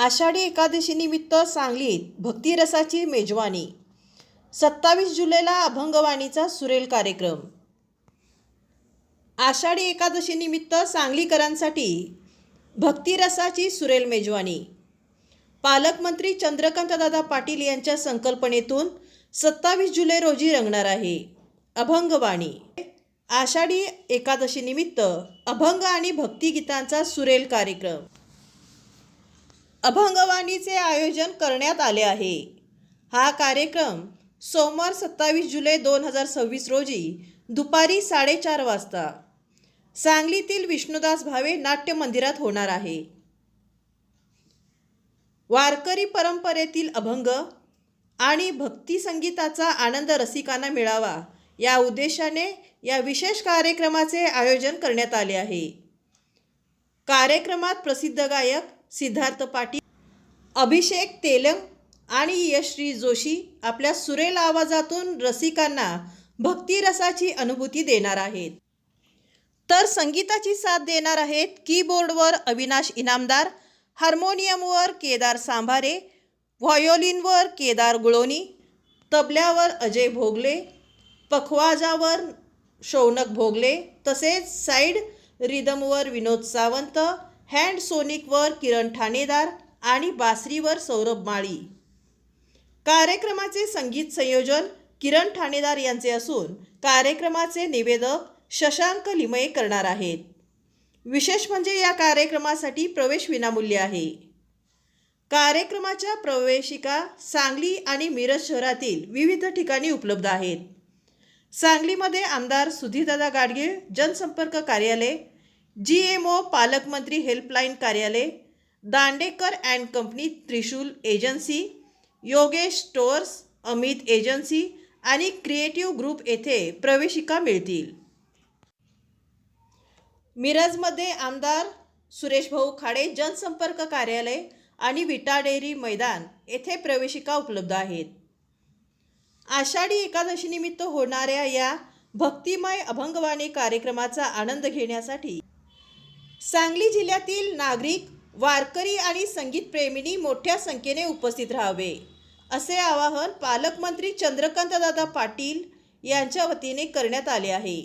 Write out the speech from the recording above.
आषाढी एकादशीनिमित्त सांगलीत भक्तिरसाची मेजवानी. 27 जुलैला अभंगवाणीचा सुरेल कार्यक्रम. आषाढी एकादशीनिमित्त सांगलीकरांसाठी भक्तिरसाची सुरेल मेजवानी. पालकमंत्री चंद्रकांतदादा पाटील यांच्या संकल्पनेतून 27 जुलै रोजी रंगणार आहे अभंगवाणी. आषाढी एकादशीनिमित्त अभंग आणि भक्तिगीतांचा सुरेल कार्यक्रम. अभंगवाणीचे आयोजन करण्यात आले आहे. हा कार्यक्रम सोमवार 27 जुलै 2026 रोजी दुपारी 4:30 वाजता सांगलीतील विष्णुदास भावे नाट्य मंदिरात होणार आहे. वारकरी परंपरेतील अभंग आणि भक्ती संगीताचा आनंद रसिकांना मिळावा या उद्देशाने या विशेष कार्यक्रमाचे आयोजन करण्यात आले आहे. कार्यक्रमात प्रसिद्ध गायक सिद्धार्थ पाटील, अभिषेक तेलंग आणि यशश्री जोशी आपल्या सुरेल आवाजातून रसिकांना भक्तिरसाची अनुभूती देणार आहेत. तर संगीताची साथ देणार आहेत कीबोर्डवर अविनाश इनामदार, हार्मोनियमवर केदार सांभारे, व्हायोलिनवर केदार गुळोनी, तबल्यावर अजय भोगले, पखवाजावर शौनक भोगले, तसेच साईड रिदमवर विनोद सावंत, हँड सोनिकवर किरण ठाणेदार आणि बासरीवर सौरभ माळी. कार्यक्रमाचे संगीत संयोजन किरण ठाणेदार यांचे असून कार्यक्रमाचे निवेदक शशांक लिमये करणार आहेत. विशेष म्हणजे या कार्यक्रमासाठी प्रवेश विनामूल्य आहे. कार्यक्रमाच्या प्रवेशिका सांगली आणि मिरज शहरातील विविध ठिकाणी उपलब्ध आहेत. सांगलीमध्ये आमदार सुधीरदादा गाडगे जनसंपर्क कार्यालय, GMO पालकमंत्री हेल्पलाईन कार्यालय, Dandekar and company Trishul agency, Yogesh stores, Amit agency आणि क्रिएटिव्ह ग्रुप येथे प्रवेशिका मिळतील. मिरजमध्ये आमदार सुरेश भाऊ खाडे जनसंपर्क कार्यालय आणि विटा डेअरी मैदान येथे प्रवेशिका उपलब्ध आहेत. आषाढी एकादशीनिमित्त होणाऱ्या या भक्तिमय अभंगवाणी कार्यक्रमाचा आनंद घेण्यासाठी सांगली जिल्ह्यातील नागरिक, वारकरी आणि संगीतप्रेमींनी मोठ्या संख्येने उपस्थित राहावे असे आवाहन पालकमंत्री चंद्रकांतदादा पाटील यांच्या वतीने करण्यात आले आहे.